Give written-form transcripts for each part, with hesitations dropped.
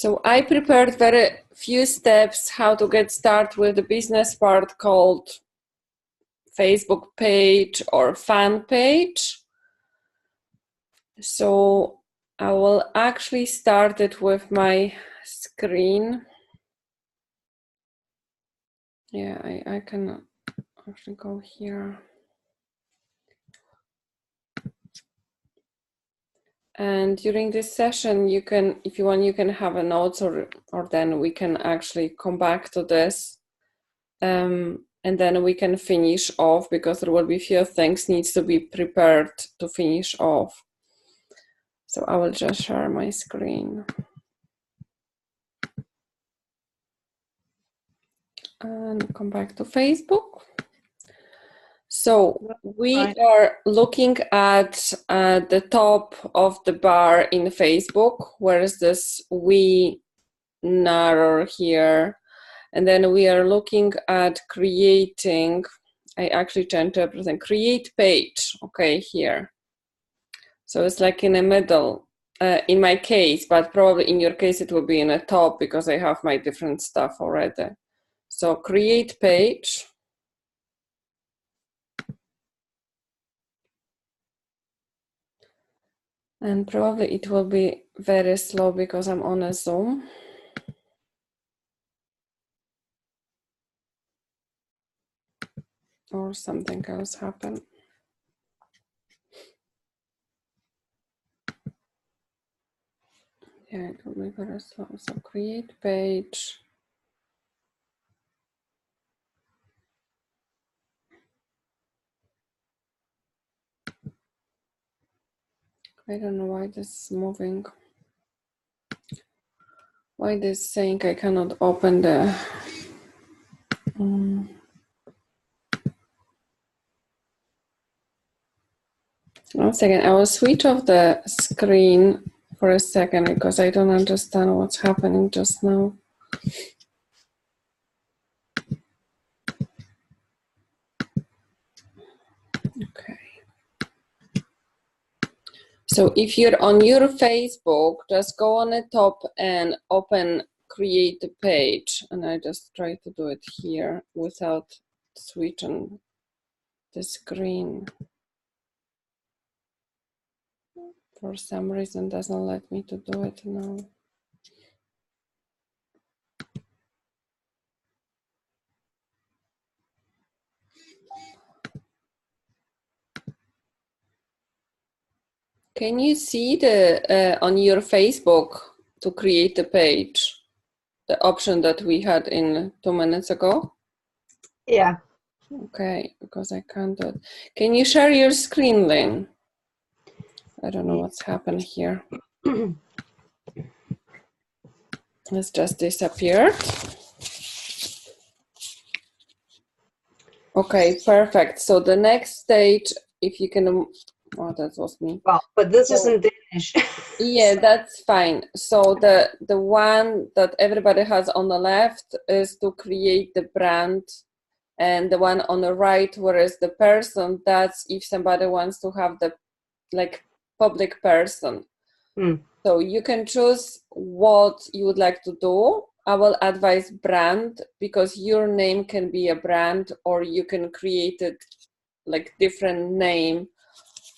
So I prepared very few steps how to get started with the business part called Facebook page or fan page. So I will actually start it with my screen. Yeah, I can actually go here. And during this session, you can, if you want, you can have a notes or then we can actually come back to this. And then we can finish off because there will be few things needs to be prepared to finish off. So I will just share my screen. And come back to Facebook. So we are looking at the top of the bar in Facebook. Where is this webinar here? And then we are looking at creating, I actually changed everything, create page, okay, here. So it's like in the middle, in my case, but probably in your case it will be in the top because I have my different stuff already. So create page. And probably it will be very slow because I'm on a Zoom. Or something else happened. Yeah, it will be very slow. So create page. I don't know why this is moving. Why this is saying I cannot open the... One second, I will switch off the screen for a second because I don't understand what's happening just now. Okay. So if you're on your Facebook, just go on the top and open create a page. And I just try to do it here without switching the screen. For some reason, doesn't let me to do it now. Can you see the on your Facebook to create a page, the option that we had in 2 minutes ago? Yeah. Okay, because I can't do it. Can you share your screen, Lynn? I don't know what's happened here. It's just disappeared. Okay, perfect. So the next stage, if you can, oh, that was me. Well, but this isn't Danish. Yeah, that's fine. So the one that everybody has on the left is to create the brand, and the one on the right, whereas the person, that's if somebody wants to have the like public person. So you can choose what you would like to do. I will advise brand because your name can be a brand, or you can create it like different name,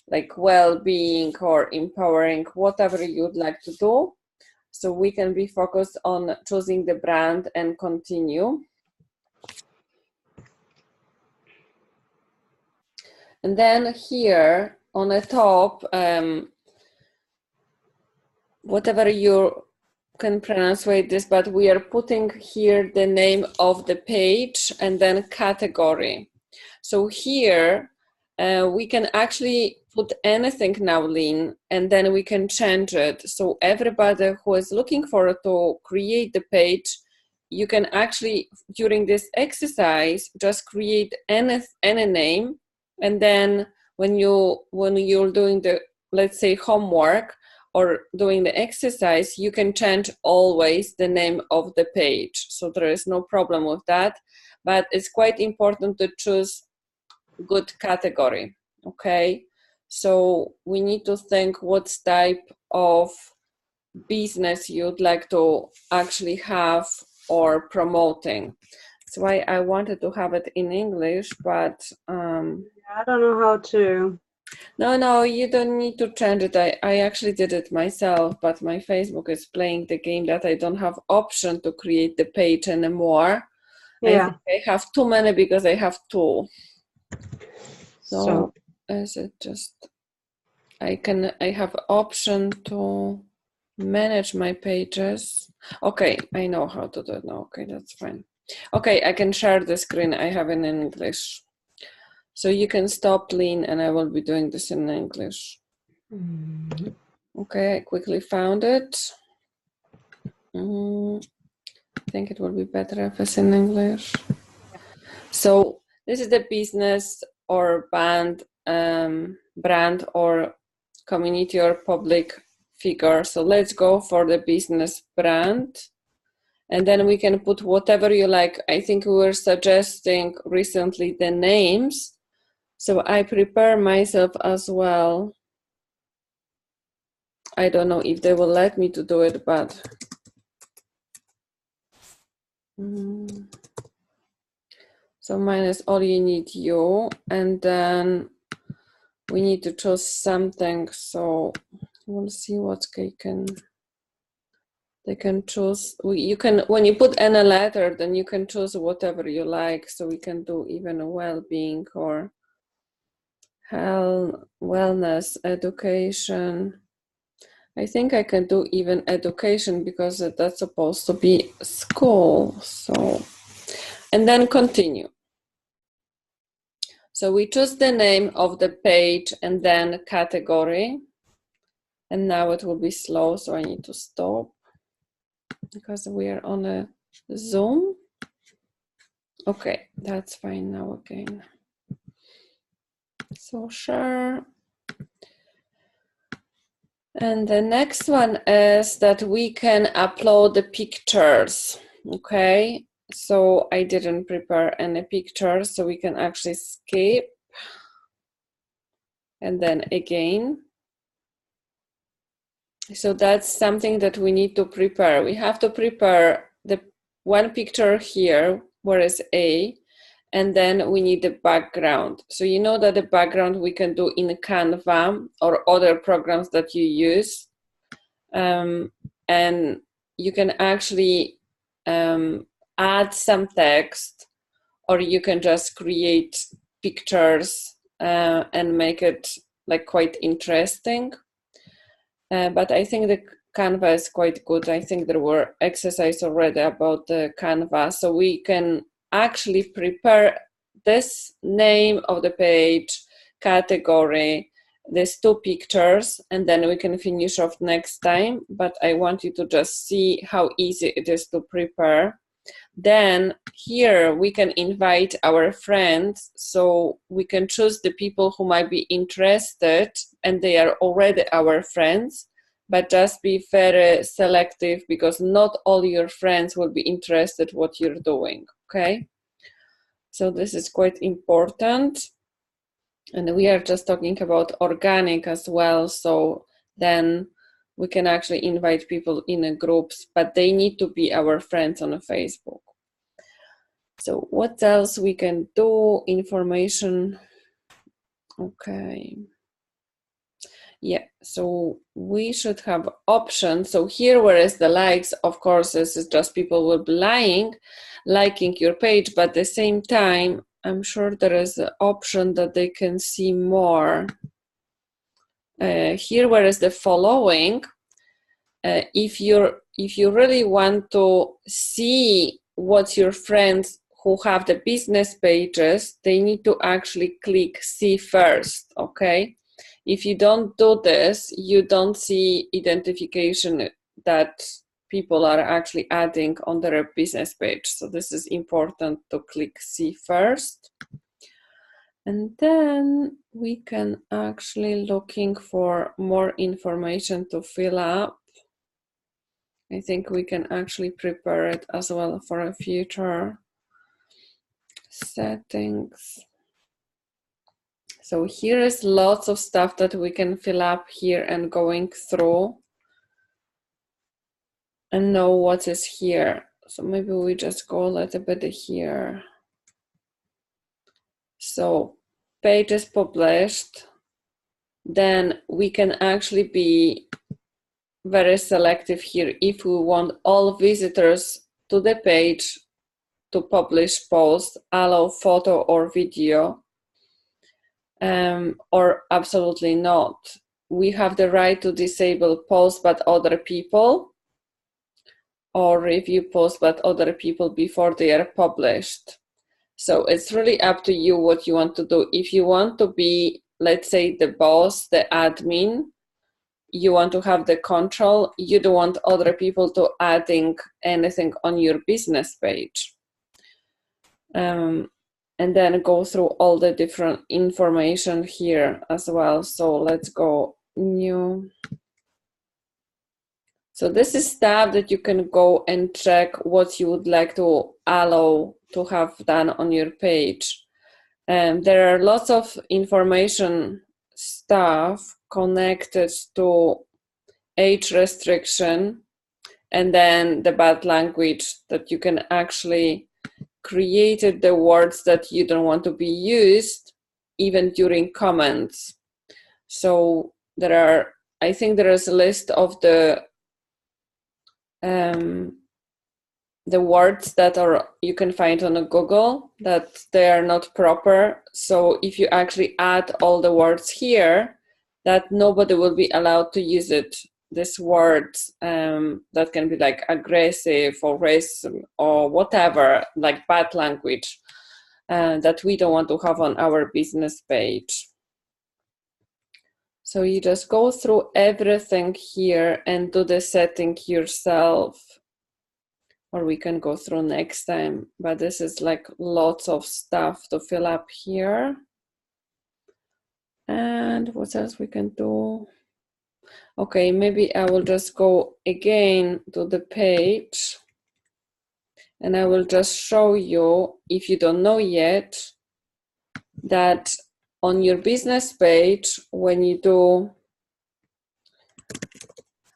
like well-being or empowering, whatever you would like to do. So we can be focused on choosing the brand and continue. And then here on the top, whatever you can pronounce this, but we are putting here the name of the page and then category. So here we can actually put anything now, Lynn, and then we can change it. So everybody who is looking for to create the page, you can actually, during this exercise, just create any name, and then when you're doing the, let's say, homework or doing the exercise, you can change always the name of the page. So there is no problem with that, but it's quite important to choose good category, okay? So we need to think what type of business you'd like to actually have or promoting. That's why I wanted to have it in English, but I don't know how to. no, you don't need to change it. I actually did it myself, but my Facebook is playing the game that I don't have option to create the page anymore. I Yeah. think I have too many because I have two. So So is it just I have option to manage my pages. Okay, I know how to do it now. Okay, that's fine. Okay, I can share the screen. I have it in English. So you can stop, Lynn, and I will be doing this in English. Okay, I quickly found it. I think it will be better if it's in English. So this is the business or brand or community or public figure. So let's go for the business brand. And then we can put whatever you like. I think we were suggesting recently the names. So I prepare myself as well. I don't know if they will let me to do it, but so mine is all you need you, and then we need to choose something. So we'll see what they can choose. You can, when you put in a letter, then you can choose whatever you like. So we can do even well-being or health, wellness, education. I think I can do even education because that's supposed to be school. So, and then continue. So we choose the name of the page and then category. And now it will be slow, so I need to stop because we are on a Zoom. Okay, that's fine now again. So share. And the next one is that we can upload the pictures. Okay, so I didn't prepare any pictures, so we can actually skip. And then again. So that's something that we need to prepare. We have to prepare the one picture here, where is A, and then we need the background. So you know that the background we can do in Canva or other programs that you use. And you can actually add some text, or you can just create pictures and make it like quite interesting. But I think the Canva is quite good. I think there were exercises already about the Canva. So we can actually prepare this name of the page, category, these two pictures, and then we can finish off next time. But I want you to just see how easy it is to prepare. Then here we can invite our friends, so we can choose the people who might be interested and they are already our friends, but just be very selective because not all your friends will be interested what you're doing, okay? So this is quite important. And we are just talking about organic as well, so then we can actually invite people in a groups, but they need to be our friends on Facebook. So what else we can do? Information. Okay. Yeah, so we should have options. So here, whereas the likes, of course, this is just people will be liking your page, but at the same time, I'm sure there is an option that they can see more. Here, whereas the following, if you really want to see what your friends who have the business pages, they need to actually click see first, okay? If you don't do this, you don't see identification that people are actually adding on their business page. So this is important to click see first. And then we can actually looking for more information to fill up. I think we can actually prepare it as well for a future. Settings. So here is lots of stuff that we can fill up here and going through. and know what is here. So maybe we just go a little bit here. So page is published. Then we can actually be very selective here. If we want all visitors to the page to publish post, allow photo or video, or absolutely not. We have the right to disable post but other people, or review posts but other people before they are published. So it's really up to you what you want to do. If you want to be, let's say, the boss, the admin, you want to have the control, you don't want other people to adding anything on your business page. And then go through all the different information here as well. So let's go new. So this is stuff that you can go and check what you would like to allow to have done on your page. There are lots of information stuff connected to age restriction and then the bad language, that you can actually create the words that you don't want to be used even during comments. So I think there is a list of the words that you can find on Google that they are not proper. So if you actually add all the words here, that nobody will be allowed to use it. These words that can be like aggressive or racism or whatever, like bad language, that we don't want to have on our business page. So you just go through everything here and do the setting yourself. Or we can go through next time, but this is like lots of stuff to fill up here. And what else we can do? Okay, maybe I will just go again to the page and I will just show you, if you don't know yet, that on your business page, when you do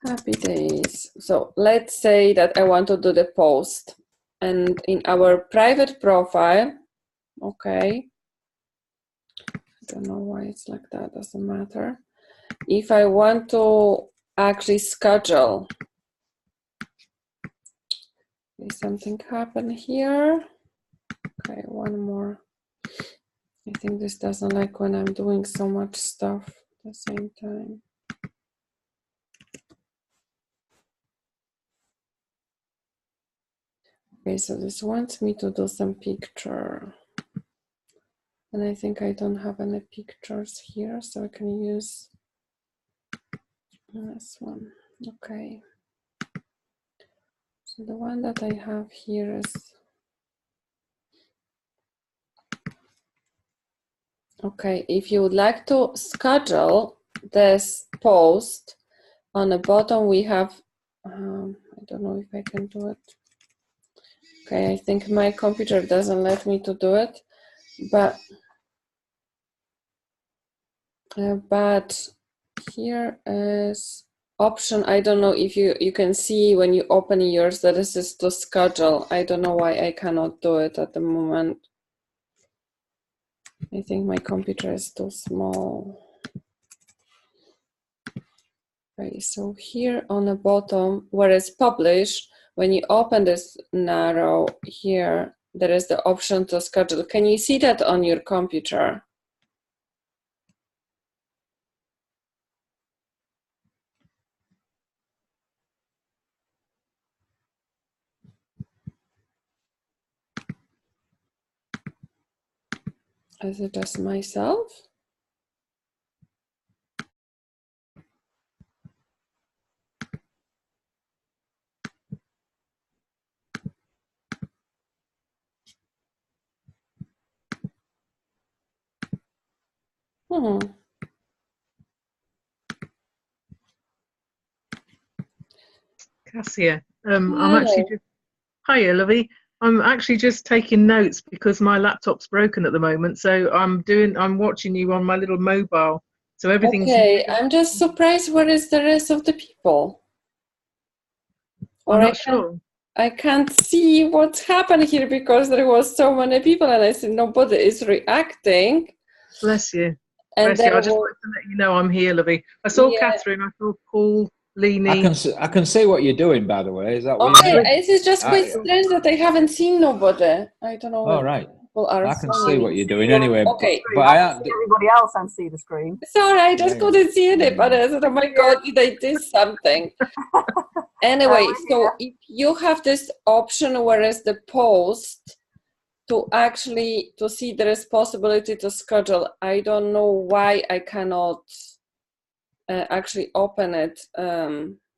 happy days. So let's say that I want to do the post, and in our private profile, okay, I don't know why it's like that, doesn't matter. If I want to actually schedule, something happen here. Okay, one more. I think this doesn't like when I'm doing so much stuff at the same time. Okay, so this wants me to do some picture. And I think I don't have any pictures here, so I can use this one. Okay. So the one that I have here is, okay, if you would like to schedule this post, on the bottom we have, I don't know if I can do it. Okay, I think my computer doesn't let me to do it, but here is option. I don't know if you can see when you open yours that this is to schedule. I don't know why I cannot do it at the moment. I think my computer is too small. Okay, so here on the bottom where it's published, when you open this arrow here, there is the option to schedule. Can you see that on your computer? Is it just myself? Cassia, I'm actually just, hiya, Lovey. I'm actually just taking notes because my laptop's broken at the moment. So I'm watching you on my little mobile. So everything's okay. I'm just surprised. Where is the rest of the people? Or I'm not sure. I can't see what's happened here because there was so many people and I see nobody is reacting. Bless you. And Bless you. there I just was, wanted to let you know I'm here, Lovey. I saw yeah. Catherine. I saw Paul, Leanie. I can see what you're doing, by the way. Is that what Okay, you mean? it's just quite strange that I haven't seen nobody. I don't know. All right. People are I can funny. see what you're doing anyway. Okay. But I can see everybody else and see the screen. Sorry, I just Yeah. couldn't see anybody. I said, oh my God, did I do something? Anyway, so if you have this option where is the post to actually to see there is possibility to schedule. I don't know why I cannot actually open it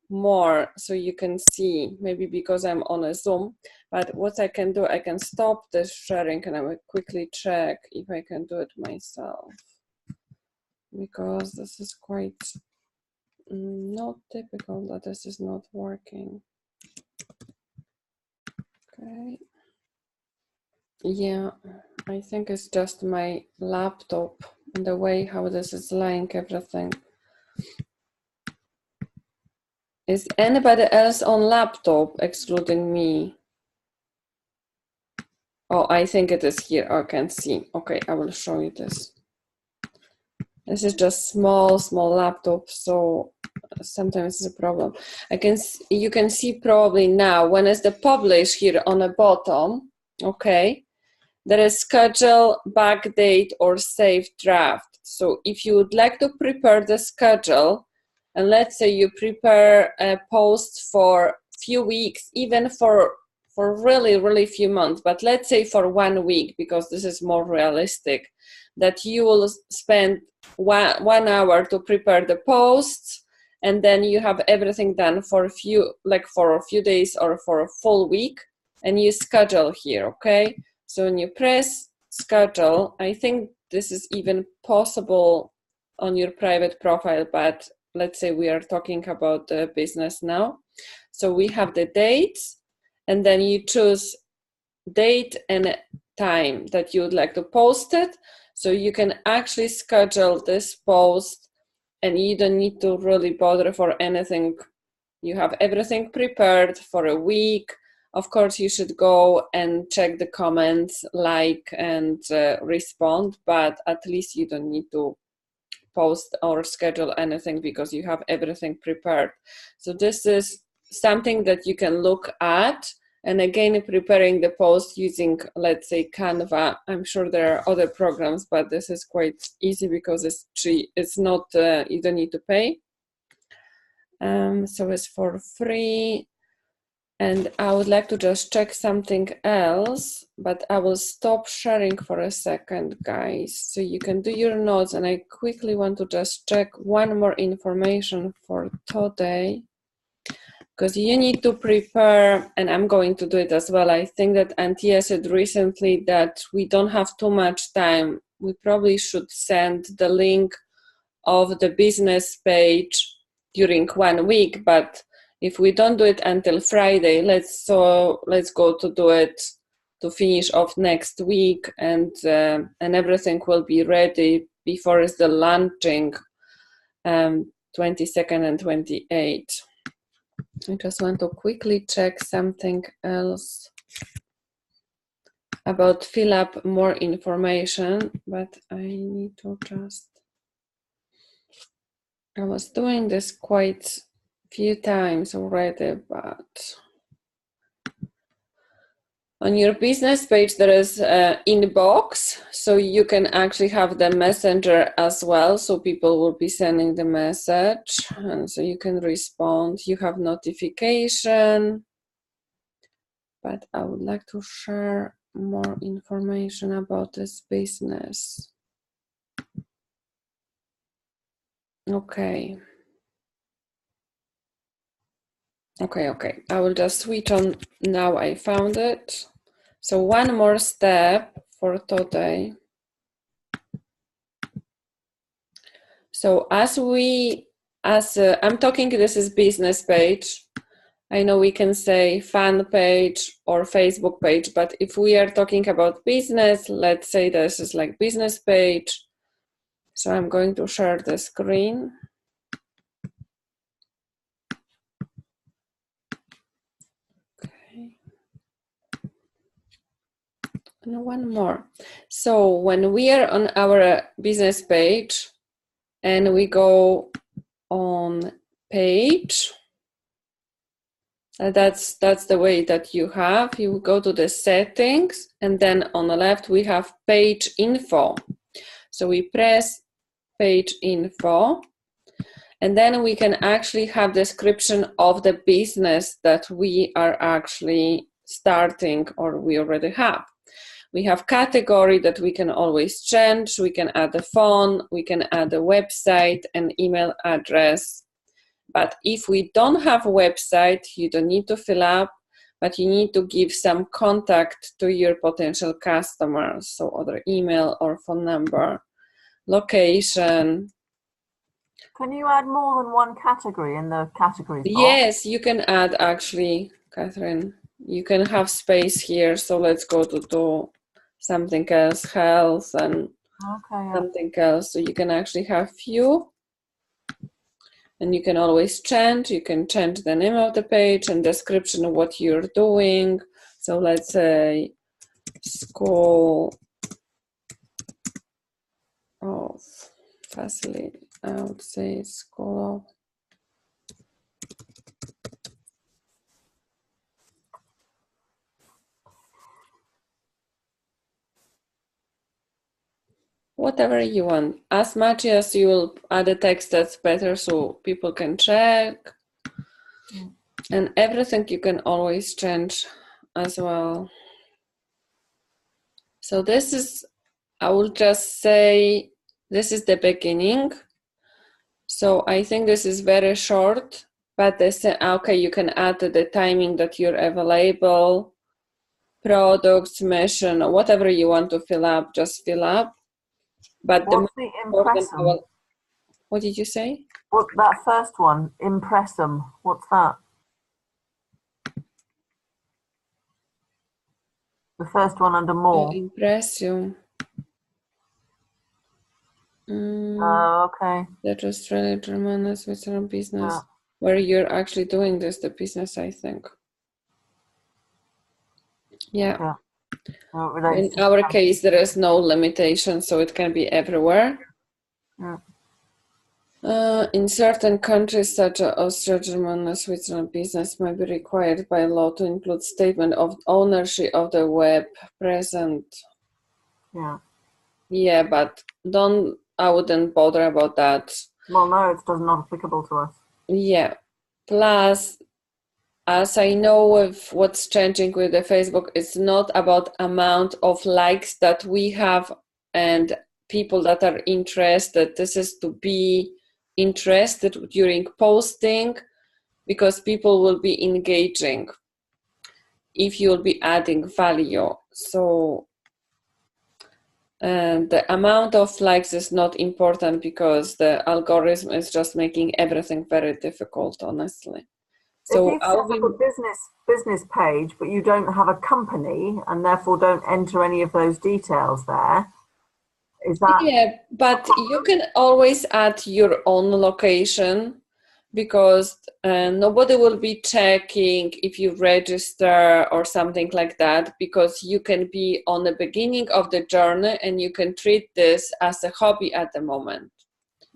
more so you can see, maybe because I'm on a Zoom. But what I can do, I can stop this sharing and I will quickly check if I can do it myself, because this is quite not typical that this is not working. Okay. Yeah, I think it's just my laptop and the way how this is laying everything. Is anybody else on laptop excluding me? Oh, I think it is here. I can see. Okay, I will show you this. This is just small laptop, so sometimes it's a problem. You can see probably now when it's the publish here on the bottom. Okay, there is schedule, backdate, or save draft. So if you would like to prepare the schedule, and let's say you prepare a post for few weeks, even for really few months, but let's say for 1 week, because this is more realistic, that you will spend one hour to prepare the posts, and then you have everything done for a few days or for a full week, and you schedule here. Okay, so when you press schedule, I think this is even possible on your private profile, but let's say we are talking about the business now. So we have the dates, and then you choose date and time that you would like to post it. So you can actually schedule this post and you don't need to really bother for anything. You have everything prepared for a week. Of course, you should go and check the comments, like, and respond, but at least you don't need to post or schedule anything because you have everything prepared. So this is something that you can look at. And again, preparing the post using, let's say, Canva. I'm sure there are other programs, but this is quite easy because it's free. It's not, you don't need to pay. So it's for free. And I would like to just check something else, but I will stop sharing for a second, guys. So you can do your notes, and I quickly want to just check one more information for today, because you need to prepare, and I'm going to do it as well. I think that Antia said recently that we don't have too much time. We probably should send the link of the business page during 1 week, but if we don't do it until Friday, let's go to do it to finish off next week, and everything will be ready before it's the launching 22nd and 28th. I just want to quickly check something else about fill up more information, but I need to just, I was doing this quite few times already, but on your business page there is an inbox, so you can actually have the messenger as well, so people will be sending the message and so you can respond. You have notification, but I would like to share more information about this business. Okay, I will just switch on now. I found it. So one more step for today. So I'm talking, this is business page. I know we can say fan page or Facebook page, but if we are talking about business, let's say this is like business page. So I'm going to share the screen. Okay. And one more. So when we are on our business page and we go on page, that's the way that you have. You go to the settings, and then on the left we have page info. So we press page info, and then we can actually have description of the business that we are actually starting or we already have. We have category that we can always change. We can add a phone, we can add a website, an email address. But if we don't have a website, you don't need to fill up, but you need to give some contact to your potential customers. So other email or phone number, location. Can you add more than one category in the categories box? Yes, you can add actually, Catherine. You can have space here. So let's go to something else, health and something else. So you can actually have few. And you can always change. You can change the name of the page and description of what you're doing. So let's say school of facility. I would say school of whatever you want. As much as you will add a text, that's better so people can check. And everything you can always change as well. So this is, I will just say, this is the beginning. So I think this is very short, but this, okay, you can add the timing that you're available, products, mission, whatever you want to fill up, just fill up. But what's the impressum? What did you say? What, that first one, impressum, what's that? The first one under more. Impressum. Oh, okay. That Australia, Germany, Switzerland business, where you're actually doing this, the business, I think. Yeah. In our case, there is no limitation, so it can be everywhere. In certain countries, such as Austria, Germany, Switzerland, business may be required by law to include statement of ownership of the web present. Yeah, but I wouldn't bother about that. Well, no, it's not applicable to us. Yeah. Plus, as I know with what's changing with the Facebook, it's not about amount of likes that we have and people that are interested. This is to be interested during posting because people will be engaging if you'll be adding value. So the amount of likes is not important because the algorithm is just making everything very difficult, honestly. So if you've set up a business page, but you don't have a company and therefore don't enter any of those details there, is that? Yeah, but you can always add your own location because nobody will be checking if you register or something like that, because you can be on the beginning of the journey and you can treat this as a hobby at the moment.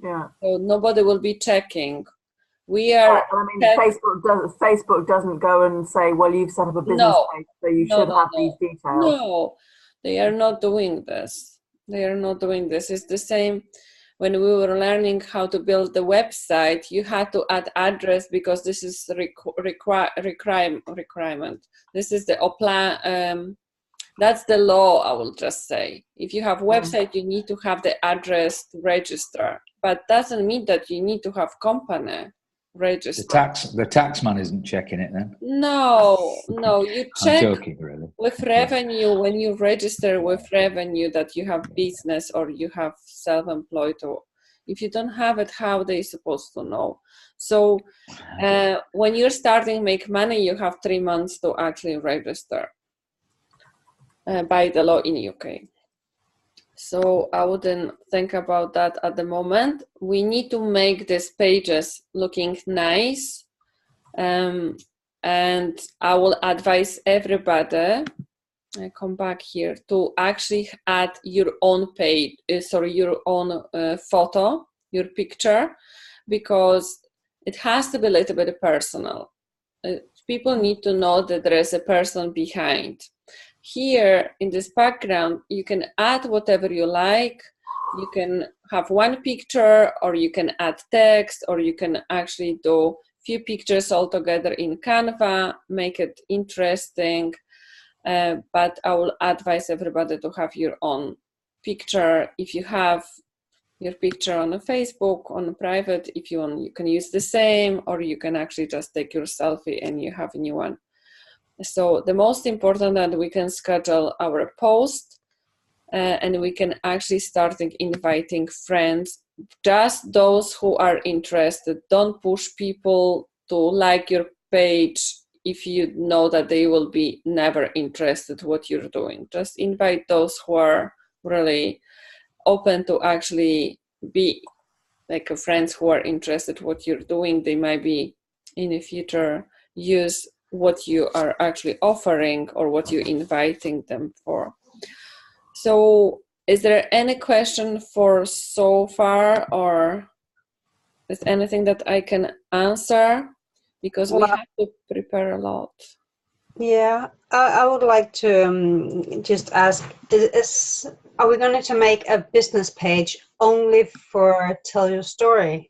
Yeah. So nobody will be checking. We are. I mean, Facebook doesn't go and say, "Well, you've set up a business page, so you should have these details." No, they are not doing this. They are not doing this. It's the same when we were learning how to build the website. You had to add address because this is requirement. This is the that's the law. I will just say, if you have website, you need to have the address to register, but doesn't mean that you need to have company register. The tax man isn't checking it then? No, you check. I'm joking, really. With revenue, when you register with revenue that you have business or you have self-employed, or if you don't have it, how they supposed to know? So when you're starting make money, you have 3 months to actually register by the law in UK. So I wouldn't think about that at the moment. We need to make these pages looking nice. and I will advise everybody, I come back here, to actually add your own page, your own photo, your picture, because it has to be a little bit personal. People need to know that there is a person behind. Here in this background, you can add whatever you like. You can have one picture, or you can add text, or you can actually do few pictures all together in Canva, make it interesting. But I will advise everybody to have your own picture. If you have your picture on a Facebook, on private, if you want, you can use the same, or you can actually just take your selfie and you have a new one. So the most important that we can schedule our post, and we can actually start inviting friends, just those who are interested. Don't push people to like your page if you know that they will be never interested what you're doing. Just invite those who are really open to actually be like friends who are interested what you're doing. They might be in the future use what you are actually offering or what you're inviting them for. So is there any question for so far, or is anything that I can answer? Because we have to prepare a lot. Yeah, I would like to just ask, are we going to make a business page only for Tell Your Story?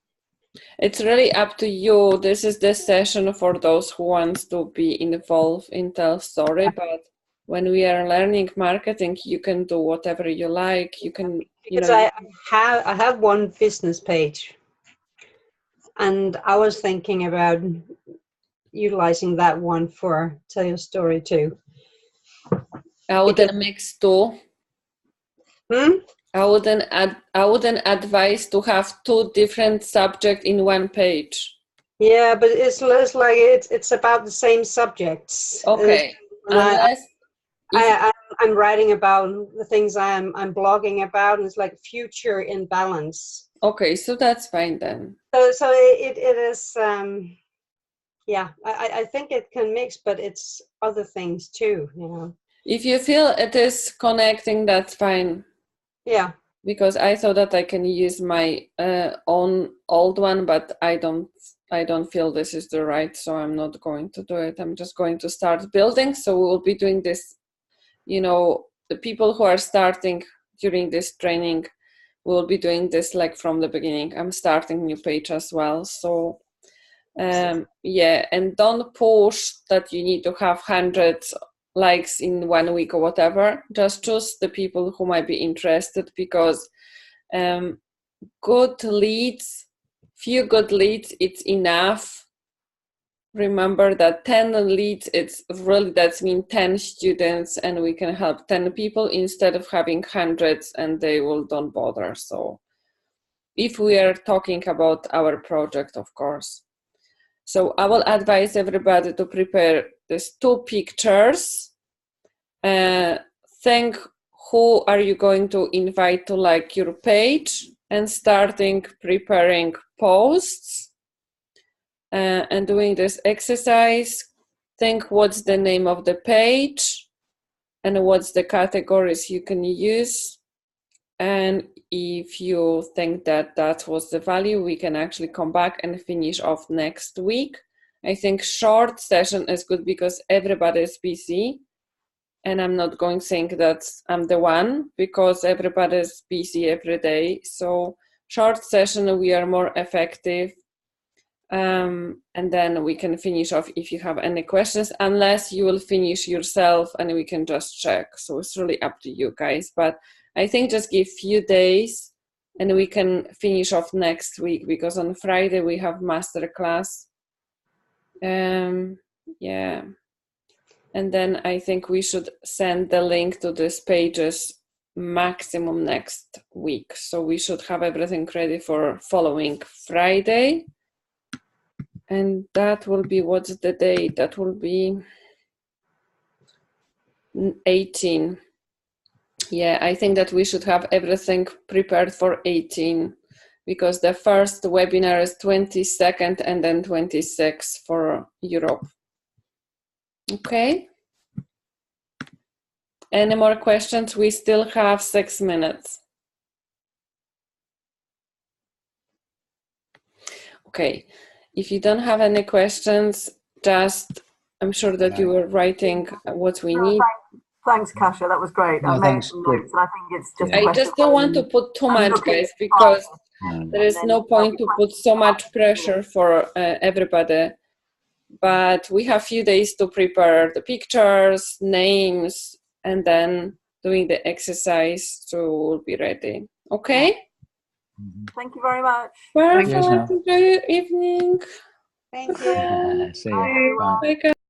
It's really up to you. This is the session for those who want to be involved in Tell Story, but when we are learning marketing, you can do whatever you like. You can, because I have one business page, and I was thinking about utilizing that one for Tell Your Story too. I wouldn't mix two. I wouldn't advise to have two different subjects in one page. Yeah, but it's like it's about the same subjects. Okay. Unless I'm writing about the things I'm blogging about, and it's like future in balance. Okay, so that's fine then. So it is. Yeah, I think it can mix, but it's other things too, you know. If you feel it is connecting, that's fine. Yeah. Because I thought that I can use my own old one, but I don't feel this is the right, so I'm not going to do it. I'm just going to start building. So we will be doing this, you know, the people who are starting during this training will be doing this like from the beginning. I'm starting new page as well. So yeah, and don't push that you need to have hundreds likes in 1 week or whatever. Just choose the people who might be interested, because good leads, few good leads, it's enough. Remember that 10 leads, it's really, that means 10 students, and we can help 10 people instead of having hundreds and they will don't bother. So if we are talking about our project, of course. So I will advise everybody to prepare these 2 pictures. Think who are you going to invite to like your page, and starting preparing posts and doing this exercise. Think what's the name of the page and what's the categories you can use. And if you think that that was the value, we can actually come back and finish off next week. I think short session is good because everybody is busy. And I'm not going to think that I'm the one, because everybody is busy every day. So short session, we are more effective. And then we can finish off if you have any questions, unless you will finish yourself and we can just check. So it's really up to you guys. But I think just give few days and we can finish off next week, because on Friday we have masterclass. Yeah. And then I think we should send the link to these pages maximum next week. So we should have everything ready for following Friday. And that will be, what's the date? That will be 18. Yeah, I think that we should have everything prepared for 18, because the first webinar is 22nd and then 26th for Europe. Okay. Any more questions? We still have 6 minutes. Okay. If you don't have any questions, just, I'm sure that you were writing what we need. Thanks, Kasia. That was great. No, I made thanks. some Good. notes, and I think it's just. a I question just don't want to of- put too I'm much, looking guys, at because No. there is no point to put so much pressure for everybody. But we have few days to prepare the pictures, names, and then doing the exercise, so we'll be ready. Okay? Thank you very much. Perfect. Yes, now. Enjoy your evening. Thank you. See ya. Bye, everyone. Bye. Bye, guys.